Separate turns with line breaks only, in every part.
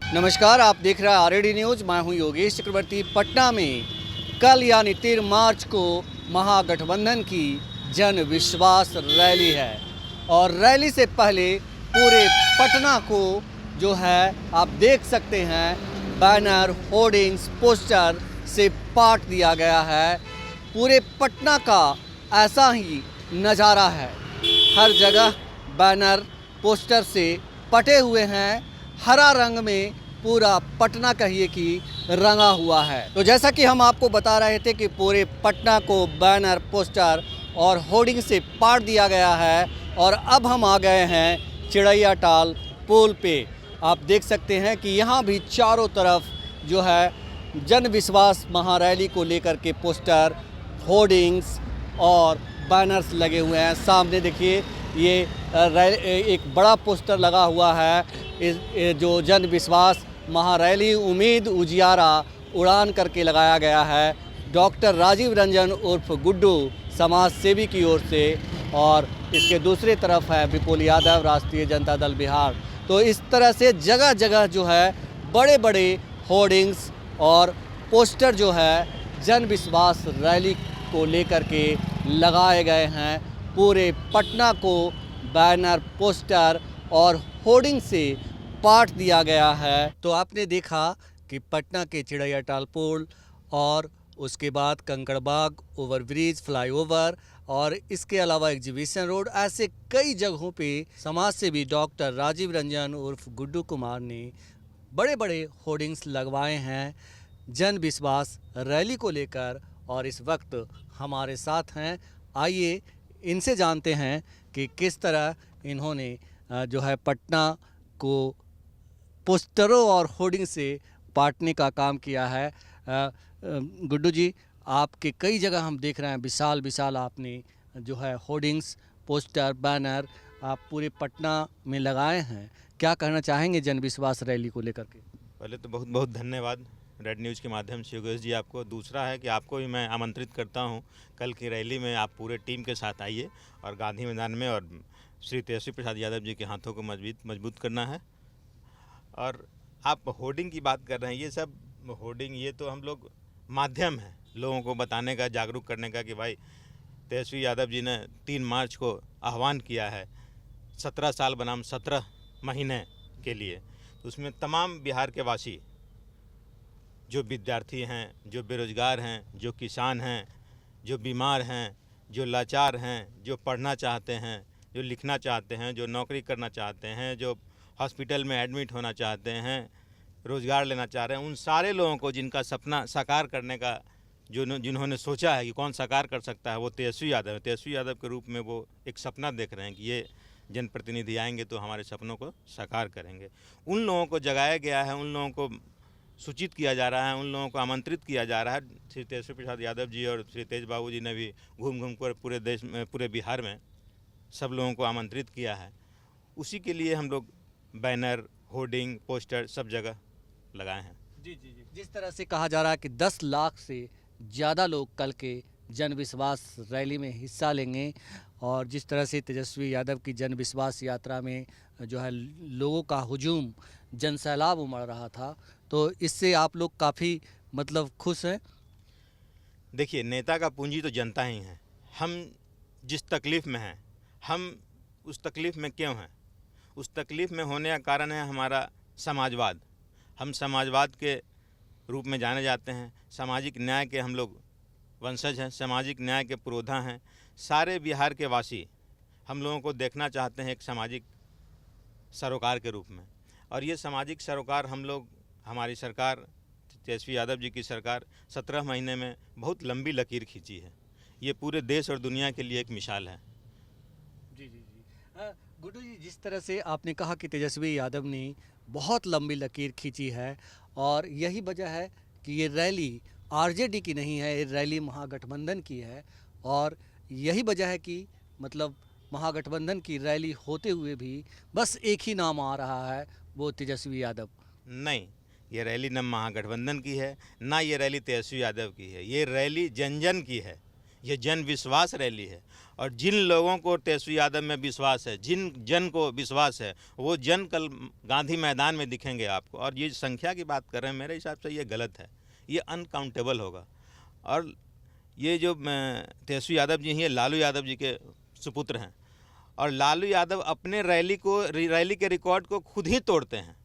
नमस्कार, आप देख रहे हैं आरएडी न्यूज़। मैं हूं योगेश चक्रवर्ती। पटना में कल यानी 13 मार्च को महागठबंधन की जन विश्वास रैली है और रैली से पहले पूरे पटना को जो है आप देख सकते हैं बैनर, होर्डिंग्स, पोस्टर से पाट दिया गया है। पूरे पटना का ऐसा ही नज़ारा है। हर जगह बैनर, पोस्टर से पटे हुए हैं। हरा रंग में पूरा पटना कहिए कि रंगा हुआ है। तो जैसा कि हम आपको बता रहे थे कि पूरे पटना को बैनर, पोस्टर और होर्डिंग से पाट दिया गया है और अब हम आ गए हैं चिड़ैया टाल पुल पे। आप देख सकते हैं कि यहाँ भी चारों तरफ जो है जन विश्वास महारैली को लेकर के पोस्टर, होर्डिंग्स और बैनर्स लगे हुए हैं। सामने देखिए ये एक बड़ा पोस्टर लगा हुआ है। जो जन विश्वास महारैली उम्मीद उजियारा उड़ान करके लगाया गया है डॉक्टर राजीव रंजन उर्फ गुड्डू समाज सेवी की ओर से, और इसके दूसरी तरफ है विपुल यादव राष्ट्रीय जनता दल बिहार। तो इस तरह से जगह जगह जो है बड़े बड़े होर्डिंग्स और पोस्टर जो है जन विश्वास रैली को लेकर के लगाए गए हैं। पूरे पटना को बैनर, पोस्टर और होर्डिंग से पाट दिया गया है। तो आपने देखा कि पटना के चिड़ैया टाल पुल और उसके बाद कंकड़बाग ओवरब्रिज, फ्लाईओवर और इसके अलावा एग्जीबिशन रोड, ऐसे कई जगहों पे समाज सेवी डॉक्टर राजीव रंजन उर्फ गुड्डू कुमार ने बड़े बड़े होर्डिंग्स लगवाए हैं जन विश्वास रैली को लेकर। और इस वक्त हमारे साथ हैं, आइए इनसे जानते हैं कि किस तरह इन्होंने जो है पटना को पोस्टरों और होर्डिंग से पाटने का काम किया है। गुड्डू जी, आपके कई जगह हम देख रहे हैं विशाल विशाल आपने जो है होर्डिंग्स, पोस्टर, बैनर आप पूरे पटना में लगाए हैं। क्या कहना चाहेंगे जन विश्वास रैली को लेकर के?
पहले तो बहुत बहुत धन्यवाद रेड न्यूज़ के माध्यम से योगेश जी आपको। दूसरा है कि आपको भी मैं आमंत्रित करता हूं कल की रैली में आप पूरे टीम के साथ आइए और गांधी मैदान में, और श्री तेजस्वी प्रसाद यादव जी के हाथों को मजबूत करना है। और आप होर्डिंग की बात कर रहे हैं, ये सब होर्डिंग ये तो हम लोग माध्यम है लोगों को बताने का, जागरूक करने का कि भाई तेजस्वी यादव जी ने 3 मार्च को आह्वान किया है 17 साल बनाम 17 महीने के लिए। तो उसमें तमाम बिहार के वासी, जो विद्यार्थी हैं, जो बेरोजगार हैं, जो किसान हैं, जो बीमार हैं, जो लाचार हैं, जो पढ़ना चाहते हैं, जो लिखना चाहते हैं, जो नौकरी करना चाहते हैं, जो हॉस्पिटल में एडमिट होना चाहते हैं, रोज़गार लेना चाह रहे हैं, उन सारे लोगों को जिनका सपना साकार करने का जिन्होंने सोचा है कि कौन साकार कर सकता है, वो तेजस्वी यादव है। तेजस्वी यादव के रूप में वो एक सपना देख रहे हैं कि ये जनप्रतिनिधि आएंगे तो हमारे सपनों को साकार करेंगे। उन लोगों को जगाया गया है, उन लोगों को सूचित किया जा रहा है, उन लोगों को आमंत्रित किया जा रहा है। श्री तेजस्वी प्रसाद यादव जी और श्री तेज बाबू जी ने भी घूम घूम कर पूरे देश में, पूरे बिहार में सब लोगों को आमंत्रित किया है। उसी के लिए हम लोग बैनर, होर्डिंग, पोस्टर सब जगह लगाए हैं।
जी जी जी, जिस तरह से कहा जा रहा है कि 10 लाख से ज़्यादा लोग कल के जन विश्वास रैली में हिस्सा लेंगे, और जिस तरह से तेजस्वी यादव की जन विश्वास यात्रा में जो है लोगों का हुजूम, जन सैलाब उमड़ रहा था, तो इससे आप लोग काफ़ी मतलब खुश हैं?
देखिए, नेता का पूंजी तो जनता ही है। हम जिस तकलीफ़ में हैं, हम उस तकलीफ़ में क्यों हैं? उस तकलीफ़ में होने का कारण है हमारा समाजवाद। हम समाजवाद के रूप में जाने जाते हैं। सामाजिक न्याय के हम लोग वंशज हैं, सामाजिक न्याय के पुरोधा हैं। सारे बिहार के वासी हम लोगों को देखना चाहते हैं एक सामाजिक सरोकार के रूप में, और ये सामाजिक सरोकार हम लोग, हमारी सरकार, तेजस्वी यादव जी की सरकार 17 महीने में बहुत लंबी लकीर खींची है। ये पूरे देश और दुनिया के लिए एक मिसाल है।
जी जी जी, गुड्डू जी, जिस तरह से आपने कहा कि तेजस्वी यादव ने बहुत लंबी लकीर खींची है, और यही वजह है कि ये रैली आरजेडी की नहीं है, ये रैली महागठबंधन की है। और यही वजह है कि मतलब महागठबंधन की रैली होते हुए भी बस एक ही नाम आ रहा है, वो तेजस्वी यादव।
नहीं, ये रैली न महागठबंधन की है, ना ये रैली तेजस्वी यादव की है। ये रैली जन जन की है। ये जन विश्वास रैली है। और जिन लोगों को तेजस्वी यादव में विश्वास है, जिन जन को विश्वास है, वो जन कल गांधी मैदान में दिखेंगे आपको। और ये संख्या की बात कर रहे हैं, मेरे हिसाब से ये गलत है, ये अनकाउंटेबल होगा। और ये जो तेजस्वी यादव जी हैं, लालू यादव जी के सुपुत्र हैं, और लालू यादव अपने रैली के रिकॉर्ड को खुद ही तोड़ते हैं।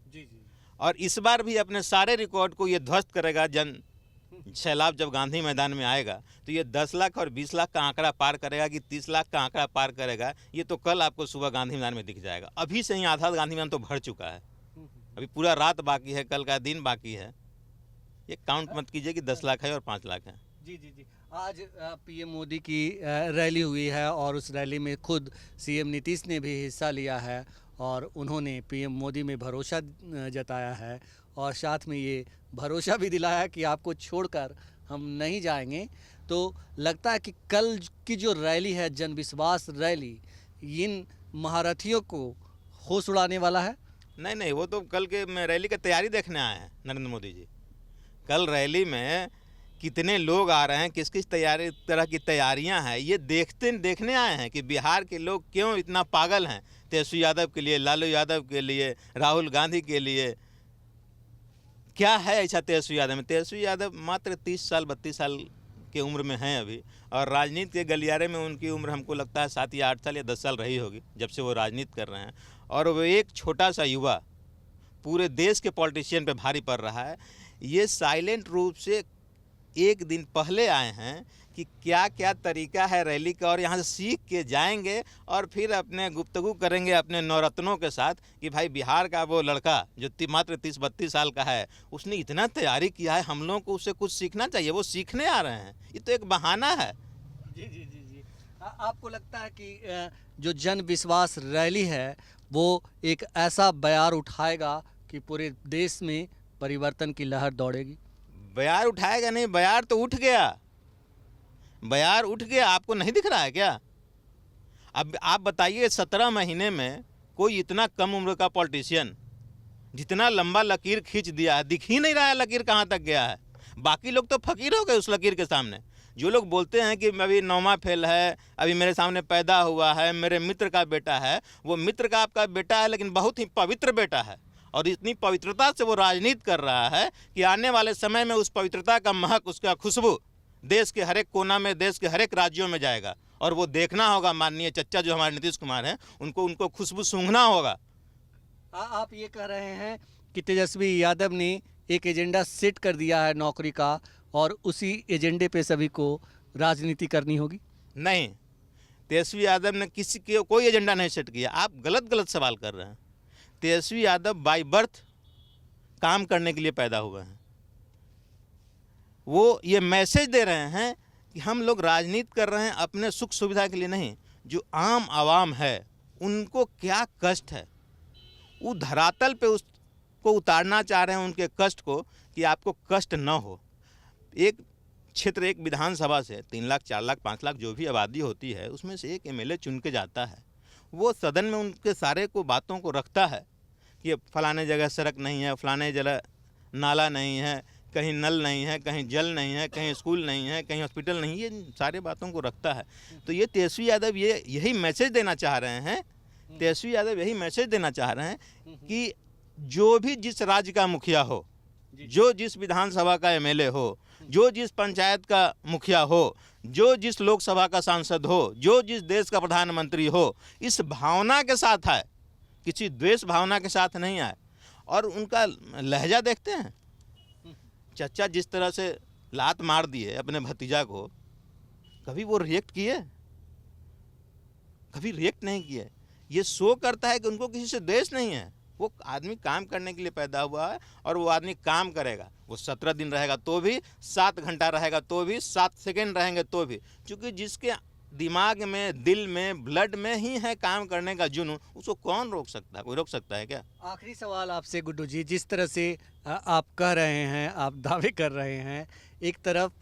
जी जी।
और इस बार भी अपने सारे रिकॉर्ड को ये ध्वस्त करेगा। जन सैलाब जब गांधी मैदान में आएगा तो ये 10 लाख और 20 लाख का आंकड़ा पार करेगा कि 30 लाख का आंकड़ा पार करेगा, ये तो कल आपको सुबह गांधी मैदान में दिख जाएगा। अभी से ही आधा गांधी मैदान तो भर चुका है, अभी पूरा रात बाकी है, कल का दिन बाकी है। ये काउंट मत कीजिए कि 10 लाख है और 5 लाख है।
जी जी जी। आज पीएम मोदी की रैली हुई है और उस रैली में खुद सीएम नीतीश ने भी हिस्सा लिया है और उन्होंने पीएम मोदी में भरोसा जताया है और साथ में ये भरोसा भी दिलाया कि आपको छोड़कर हम नहीं जाएंगे। तो लगता है कि कल की जो रैली है, जन विश्वास रैली, इन महारथियों को होश उड़ाने वाला है।
नहीं, वो तो कल के रैली की तैयारी देखने आए हैं नरेंद्र मोदी जी। कल रैली में कितने लोग आ रहे हैं, किस किस तरह की तैयारियां हैं, ये देखने आए हैं कि बिहार के लोग क्यों इतना पागल हैं तेजस्वी यादव के लिए, लालू यादव के लिए, राहुल गांधी के लिए। क्या है ऐसा तेजस्वी यादव में? तेजस्वी यादव मात्र 30 साल 32 साल की उम्र में हैं अभी, और राजनीति के गलियारे में उनकी उम्र हमको लगता है 7 या 8 साल या 10 साल रही होगी जब से वो राजनीति कर रहे हैं। और वो एक छोटा सा युवा पूरे देश के पॉलिटिशियन पे भारी पड़ रहा है। ये साइलेंट रूप से एक दिन पहले आए हैं कि क्या क्या तरीका है रैली का, और यहाँ से सीख के जाएंगे और फिर अपने गुफ्तगू करेंगे अपने नौरत्नों के साथ कि भाई बिहार का वो लड़का जो मात्र 30-32 साल का है, उसने इतना तैयारी किया है, हम लोगों को उससे कुछ सीखना चाहिए। वो सीखने आ रहे हैं, ये तो एक बहाना है।
जी जी जी जी। आपको लगता है कि जो जन विश्वास रैली है वो एक ऐसा बयार उठाएगा कि पूरे देश में परिवर्तन की लहर दौड़ेगी?
बयार उठाएगा नहीं, बयार तो उठ गया, बयार उठ गया। आपको नहीं दिख रहा है क्या? अब आप बताइए 17 महीने में कोई इतना कम उम्र का पॉलिटिशियन जितना लंबा लकीर खींच दिया है, दिख ही नहीं रहा है लकीर कहाँ तक गया है। बाकी लोग तो फकीर हो गए उस लकीर के सामने। जो लोग बोलते हैं कि अभी 9वां फेल है, अभी मेरे सामने पैदा हुआ है, मेरे मित्र का बेटा है, वो मित्र का आपका बेटा है लेकिन बहुत ही पवित्र बेटा है, और इतनी पवित्रता से वो राजनीति कर रहा है कि आने वाले समय में उस पवित्रता का महक, उसका खुशबू देश के हर एक कोना में, देश के हर एक राज्यों में जाएगा। और वो देखना होगा, माननीय चच्चा जो हमारे नीतीश कुमार हैं, उनको खुशबू सूंघना होगा।
आप ये कह रहे हैं कि तेजस्वी यादव ने एक एजेंडा सेट कर दिया है नौकरी का और उसी एजेंडे पे सभी को राजनीति करनी होगी?
नहीं, तेजस्वी यादव ने किसी के कोई एजेंडा नहीं सेट किया। आप गलत सवाल कर रहे हैं। तेजस्वी यादव बाय बर्थ काम करने के लिए पैदा हुए हैं। वो ये मैसेज दे रहे हैं कि हम लोग राजनीति कर रहे हैं अपने सुख सुविधा के लिए नहीं। जो आम आवाम है उनको क्या कष्ट है, वो धरातल पे उसको उतारना चाह रहे हैं, उनके कष्ट को, कि आपको कष्ट न हो। एक क्षेत्र, एक विधानसभा से 3 लाख 4 लाख 5 लाख जो भी आबादी होती है, उसमें से एक एमएलए चुन के जाता है। वो सदन में उनके सारे को बातों को रखता है कि फलाने जगह सड़क नहीं है, फलाने जगह नाला नहीं है, कहीं नल नहीं है, कहीं जल नहीं है, कहीं स्कूल नहीं है, कहीं हॉस्पिटल नहीं, ये सारे बातों को रखता है। तो ये तेजस्वी यादव यही मैसेज देना चाह रहे हैं। तेजस्वी यादव यही मैसेज देना चाह रहे हैं कि जो भी जिस राज्य का मुखिया हो, जो जिस विधानसभा का एमएलए हो, जो जिस पंचायत का मुखिया हो, जो जिस लोकसभा का सांसद हो, जो जिस देश का प्रधानमंत्री हो, इस भावना के साथ आए, किसी द्वेष भावना के साथ नहीं आए। और उनका लहजा देखते हैं। चच्चा जिस तरह से लात मार दिए अपने भतीजा को, कभी वो रिएक्ट किए? कभी रिएक्ट नहीं किए। ये शो करता है कि उनको किसी से द्वेष नहीं है। वो आदमी काम करने के लिए पैदा हुआ है और वो आदमी काम करेगा। वो 17 दिन रहेगा तो भी, 7 घंटा रहेगा तो भी, 7 सेकेंड रहेंगे तो भी, क्योंकि जिसके दिमाग में, दिल में, ब्लड में ही है काम करने का जुनून, उसको कौन रोक सकता है? कोई रोक सकता है क्या?
आखिरी सवाल आपसे गुड्डू जी, जिस तरह से आप कह रहे हैं, आप दावे कर रहे हैं, एक तरफ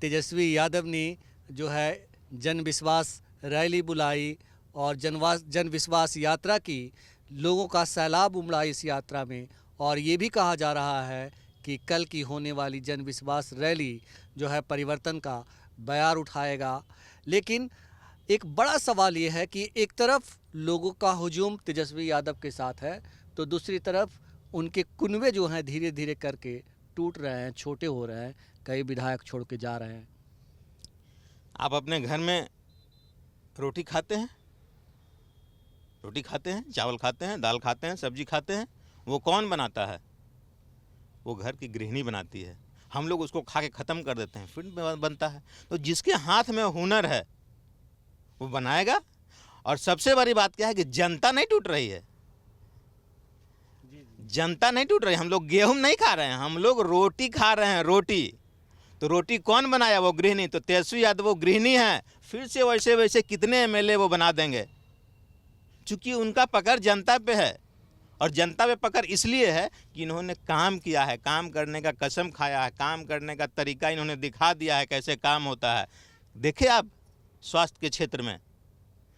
तेजस्वी यादव ने जो है जन विश्वास रैली बुलाई और जन विश्वास यात्रा की, लोगों का सैलाब उमड़ा इस यात्रा में, और ये भी कहा जा रहा है कि कल की होने वाली जन विश्वास रैली जो है परिवर्तन का बयार उठाएगा। लेकिन एक बड़ा सवाल ये है कि एक तरफ लोगों का हुजूम तेजस्वी यादव के साथ है, तो दूसरी तरफ उनके कुनबे जो हैं धीरे धीरे करके टूट रहे हैं, छोटे हो रहे हैं, कई विधायक छोड़ के जा रहे हैं।
आप अपने घर में रोटी खाते हैं, चावल खाते हैं, दाल खाते हैं, सब्जी खाते हैं, वो कौन बनाता है? वो घर की गृहिणी बनाती है। हम लोग उसको खा के ख़त्म कर देते हैं, फिर बनता है। तो जिसके हाथ में हुनर है वो बनाएगा। और सबसे बड़ी बात क्या है कि जनता नहीं टूट रही है, जनता नहीं टूट रही। हम लोग गेहूं नहीं खा रहे हैं, हम लोग रोटी खा रहे हैं, रोटी। तो रोटी कौन बनाया? वो गृहिणी। तो तेजस्वी यादव वो गृहिणी है, फिर से वैसे वैसे कितने एमएलए वो बना देंगे, क्योंकि उनका पकड़ जनता पे है। और जनता पे पकड़ इसलिए है कि इन्होंने काम किया है, काम करने का कसम खाया है, काम करने का तरीका इन्होंने दिखा दिया है कैसे काम होता है। देखिए आप, स्वास्थ्य के क्षेत्र में,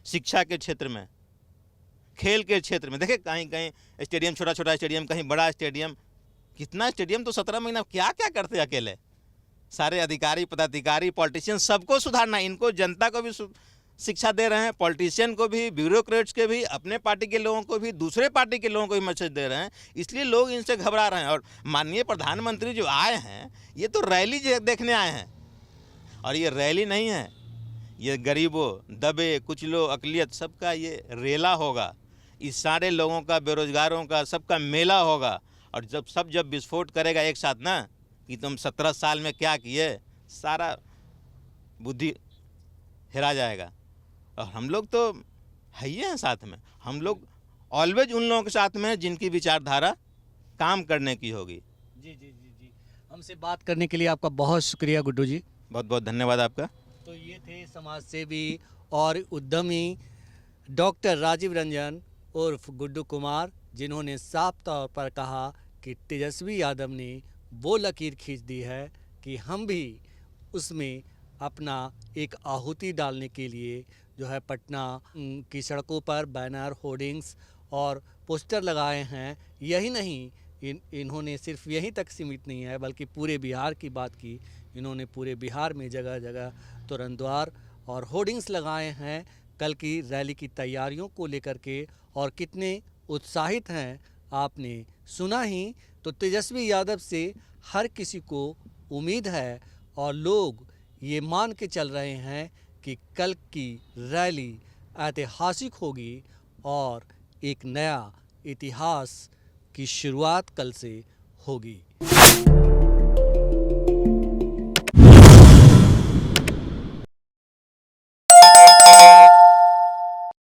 शिक्षा के क्षेत्र में, खेल के क्षेत्र में, देखिए कहीं कहीं स्टेडियम, छोटा छोटा स्टेडियम, कहीं बड़ा स्टेडियम। कितना स्टेडियम तो 17 महीना क्या क्या करते अकेले। सारे अधिकारी, पदाधिकारी, पॉलिटिशियन, सबको सुधारना। इनको जनता को भी शिक्षा दे रहे हैं, पॉलिटिशियन को भी, ब्यूरोक्रेट्स के भी, अपने पार्टी के लोगों को भी, दूसरे पार्टी के लोगों को भी मैसेज दे रहे हैं। इसलिए लोग इनसे घबरा रहे हैं। और माननीय प्रधानमंत्री जो आए हैं, ये तो रैली देखने आए हैं। और ये रैली नहीं है, ये गरीबों, दबे कुचलों, अकलियत सबका ये रेला होगा। इस सारे लोगों का, बेरोजगारों का, सबका मेला होगा। और जब विस्फोट करेगा एक साथ ना, कि तुम 17 साल में क्या किए, सारा बुद्धि हेरा जाएगा। और हम लोग तो है ही हैं साथ में। हम लोग ऑलवेज उन लोगों के साथ में हैं जिनकी विचारधारा काम करने की होगी।
जी जी जी जी, हमसे बात करने के लिए आपका बहुत शुक्रिया गुड्डू जी।
बहुत बहुत धन्यवाद आपका।
तो ये थे समाज सेवी और उद्यमी डॉक्टर राजीव रंजन उर्फ गुड्डू कुमार, जिन्होंने साफ तौर पर कहा कि तेजस्वी यादव ने वो लकीर खींच दी है कि हम भी उसमें अपना एक आहुति डालने के लिए जो है पटना की सड़कों पर बैनर, होर्डिंग्स और पोस्टर लगाए हैं। यही नहीं, इन्होंने सिर्फ यहीं तक सीमित नहीं है, बल्कि पूरे बिहार की बात की। इन्होंने पूरे बिहार में जगह जगह तोरणद्वार और होर्डिंग्स लगाए हैं कल की रैली की तैयारियों को लेकर के। और कितने उत्साहित हैं आपने सुना ही। तो तेजस्वी यादव से हर किसी को उम्मीद है और लोग ये मान के चल रहे हैं कि कल की रैली ऐतिहासिक होगी और एक नया इतिहास की शुरुआत कल से होगी।